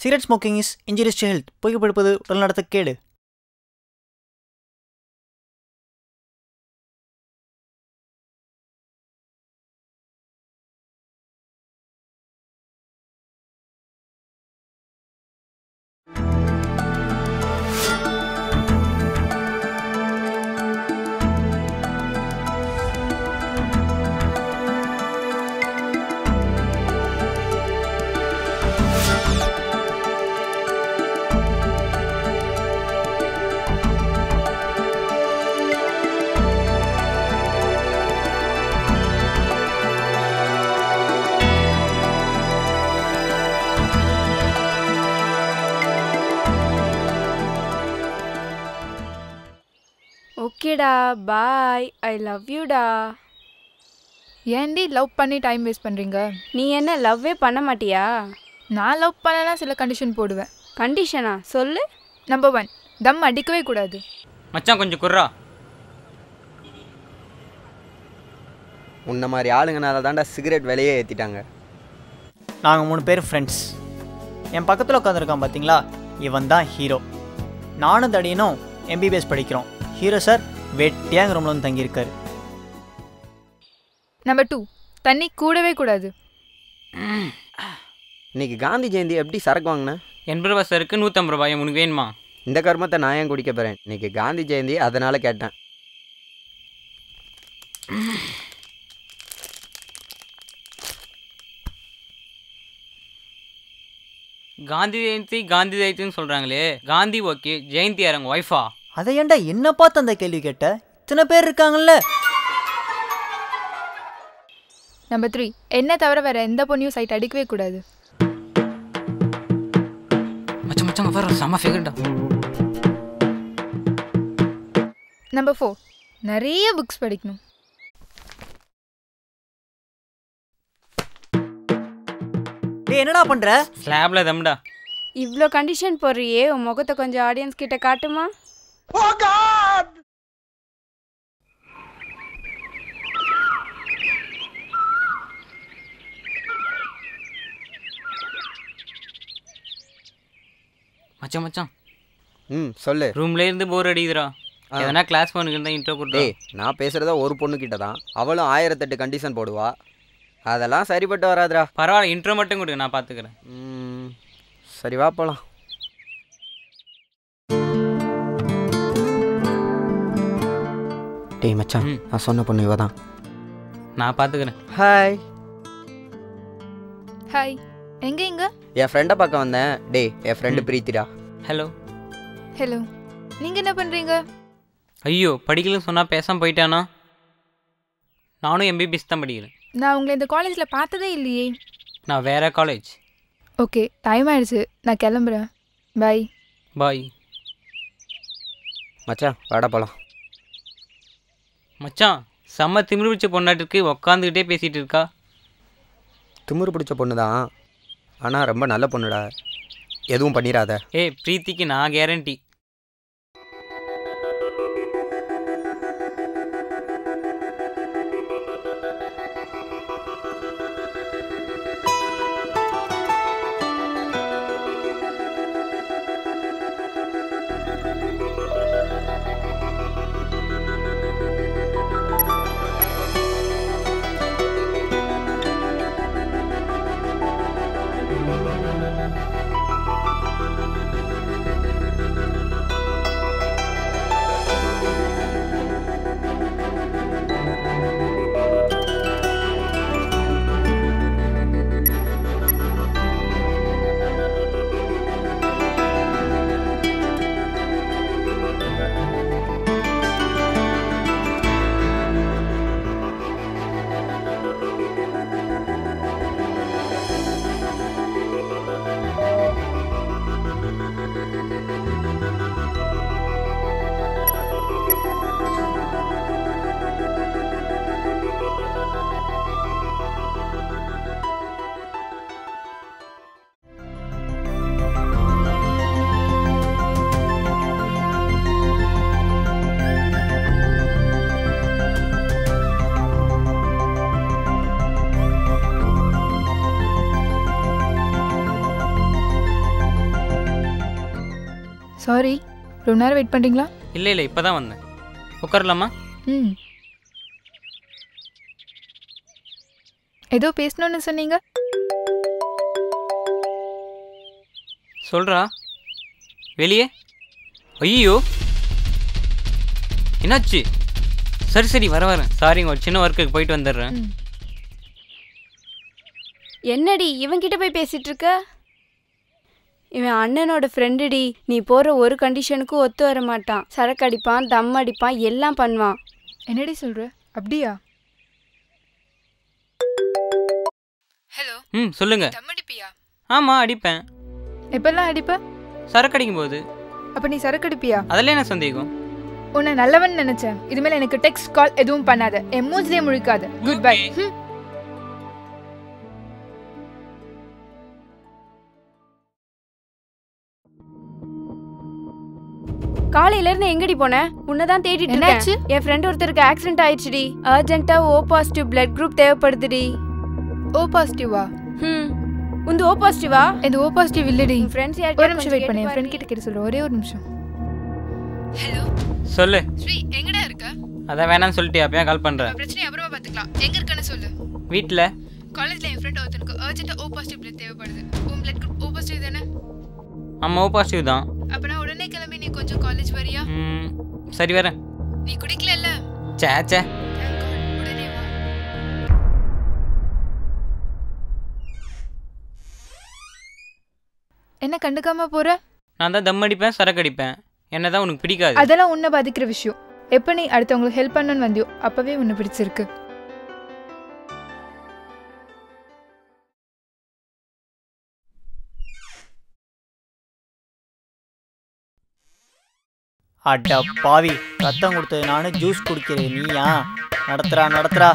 Cigarette smoking is injurious to health. புகைப்பிடிப்பது உடல்நலத்துக்கு கேடு. ஓகேடா பாய். I love யூடா. ஏன்டி லவ் பண்ணி டைம் வேஸ்ட் பண்ணுறீங்க? நீ என்ன லவ்வே பண்ண மாட்டியா? நான் லவ் பண்ணனா சில கண்டிஷன் போடுவேன். கண்டிஷனா சொல்லு. நம்பர் 1, தம் அடிக்கவே கூடாது. மச்சான் கொஞ்சம் குர்ரா. உன்ன மாதிரி ஆளுங்கனால தாண்டா சிகரெட் விலையே ஏற்றிட்டாங்க. நாங்கள் 3 பேர் ஃப்ரெண்ட்ஸ். என் பக்கத்தில் உட்காந்துருக்கான் பார்த்தீங்களா, இவன் தான் ஹீரோ. நானும் தடியனும் எம்பிபிஎஸ் படிக்கிறோம். ஹீரோ சார் வெட்டியாங்க ரூமில் வந்து தங்கியிருக்காரு. நம்பர் 2, தண்ணி கூடவே கூடாது. இன்னைக்கு காந்தி ஜெயந்தி எப்படி சரக்கு வாங்கினேன்? 80 ரூபா சருக்கு 150 ரூபாய். உனக்கு வேணுமா? இந்த கர்மத்தை நான் ஏன் குடிக்க போகிறேன்? இன்னைக்கு காந்தி ஜெயந்தி, அதனால் கேட்டேன். காந்தி ஜெயந்தின்னு சொல்கிறாங்களே, காந்தி ஓகே, ஜெயந்தி யாரங்க ஒய்ஃபா? அதை ஏன்டா என்ன பார்த்து அந்த கேள்வி கேட்ட? இத்தனை பேர் இருக்காங்கல்ல. நம்பர் 3, என்ன தவிர வேற எந்த பொண்ணையும் சைட் அடிக்கவே கூடாது. மச்சான் வர செம ஃபிகர்டா. நம்பர் 4, நிறைய புக்ஸ் படிக்கணும். டேய் என்னடா பண்ற? ஸ்லாப்ல தம்டா. இவ்வளோ கண்டிஷன் போடுறியே, உன் முகத்தை கொஞ்சம் ஆடியன்ஸ் கிட்ட காட்டுமா? மச்சான் சொல்லு. ரூம்ல இருந்து போர் அடிக்குதுடா. எதனா கிளாஸ் போனுக்கு தான் இன்ட்ரோ போட்டு. நான் பேசுகிறதா ஒரு பொண்ணுக்கிட்ட தான். அவளும் 1008 கண்டிஷன் போடுவா. அதெல்லாம் சரிப்பட்டு வராதுடா. பரவாயில்ல, இன்ட்ரோ மட்டும் கொடுங்க, நான் பார்த்துக்கிறேன். சரி வா போகலாம். டேய் மச்சான், நான் சொன்ன பொண்ணு இவ தான். நான் பார்த்துக்கிறேன். ஹாய். ஹாய். எங்க? என் ஃப்ரெண்டை பார்க்க வந்தேன். டேய் என் ஃப்ரெண்டு பிரீத்திடா. ஹலோ. ஹலோ. நீங்கள் என்ன பண்ணுறீங்க? ஐயோ, படிக்கலன்னு சொன்னால் பேசாமல் போயிட்டானா? நானும் எம்பிபிஎஸ் தான் படிக்கிறேன். நான் உங்களை இந்த காலேஜில் பார்த்ததே இல்லையே. நான் வேற காலேஜ். ஓகே, டைம் ஆயிடுச்சு, நான் கிளம்புறேன். பாய். பாய். மச்சான் வாடா போகலாம். மச்சான் செம்ம திமிரு பிடிச்ச பொண்ணாட்டிருக்கு, உக்காந்துக்கிட்டே பேசிகிட்டு இருக்கா. திமிரு பிடிச்ச பொண்ணு தான், ஆனால் ரொம்ப நல்ல பொண்ணுடா. எதுவும் பண்ணிடாத. ஏய் பிரீத்திக்கு நான் கேரண்டி. சாரி, ரொம்ப நேரம் வெயிட் பண்ணுறீங்களா? இல்லை இல்லை இப்போ தான் வந்தேன். உட்காரலாமா? ம். ஏதோ பேசணும்னு சொன்னீங்க. சொல்கிறா. வெளியே? ஐயோ என்னாச்சு? சரி சரி வரேன். சாரிங்க, ஒரு சின்ன ஒர்க்குக்கு போயிட்டு வந்துடுறேன். ம். என்னடி இவன்கிட்ட போய் பேசிட்டு இருக்க? இவன் அண்ணனோட ஃப்ரெண்டுடி. நீ போற ஒரு கண்டிஷனுக்கும் ஒத்து வர மாட்டான். சரக்கு அடிப்பான், தம் அடிப்பான், எல்லாம் பண்ணுவான். என்னடி சொல்கிற? அப்படியா? ஹலோ, ம் சொல்லுங்கள். தம் அடிப்பியா? ஆமாம் அடிப்பேன். எப்பெல்லாம் அடிப்ப? சரக்கு அடிக்கும் போது. அப்போ நீ சரக்கு அடிப்பியா? அதில் என்ன சந்தேகம்? உன்னை நல்லவன் நினைச்சேன். இதுமேல எனக்கு டெக்ஸ்ட் கால் எதுவும் பண்ணாத. என் மூஞ்சிலே முழிக்காத. Good bye. காலையில இருந்து எங்கடி போன? உன்னதான் தேடிட்டு என்னாச்சு? இருக்கேன். என் ஃப்ரெண்ட் ஒருத்தருக்கு ஆக்சிடென்ட் ஆயிடுச்சுடி. அர்ஜென்ட்டா O பாசிட்டிவ் பிளட் குரூப் தேவைப்படுதுடி. ஓ பாசிட்டிவா? உந்து O பாசிட்டிவா? இந்த ஓ பாசிட்டிவ் இல்லடி. உன் ஃப்ரெண்ட்ஸ் ஒரு நிமிஷம் வெயிட் பண்ணு. என் ஃப்ரெண்ட் கிட்ட கேட்டு சொல்றேன். ஒரே ஒரு நிமிஷம். ஹலோ சொல்லு. ஸ்ரீ, எங்கடா இருக்க? அதான் வேணான்னு சொல்லிட்டு அப்பயா கால் பண்ணுறேன். பிரச்சனை அப்புறமா பார்த்துக்கலாம். எங்க இருக்கன்னு சொல்லு. வீட்டில். காலேஜ்ல என் ஃப்ரெண்ட் ஒருத்தனுக்கு அர்ஜென்ட்டா ஓ பாசிட்டிவ் பிளட் தேவைப்படுது. உன் பிளட் குரூப் ஓ பாசிட்டிவ் தானே? ஆமாம் ஓ பாசிட்டிவ் தான். அப்பனா உடனே கிளம்பி நீ கொஞ்சம் காலேஜ் வரியா? சரி வரேன். நீ குடிக்கலல்ல? சே சே. உடனே வா. என்ன கண்டுக்காம போற? நான் தான் தம் அடிப்பேன், சரக்கு அடிப்பேன். என்ன தான் உனக்கு பிடிக்காது. அதெல்லாம் உன்னை பாதிக்கிற விஷயம். எப்போ நீ அடுத்தவங்களுக்கு ஹெல்ப் பண்ணணும்னு வந்தியோ அப்பவே உன்னை பிடிச்சிருக்கு. அட பாவி, ரத்தம் கொடுத்தது நானு, ஜூஸ் குடிக்கிறது நீயா? நடத்துறா.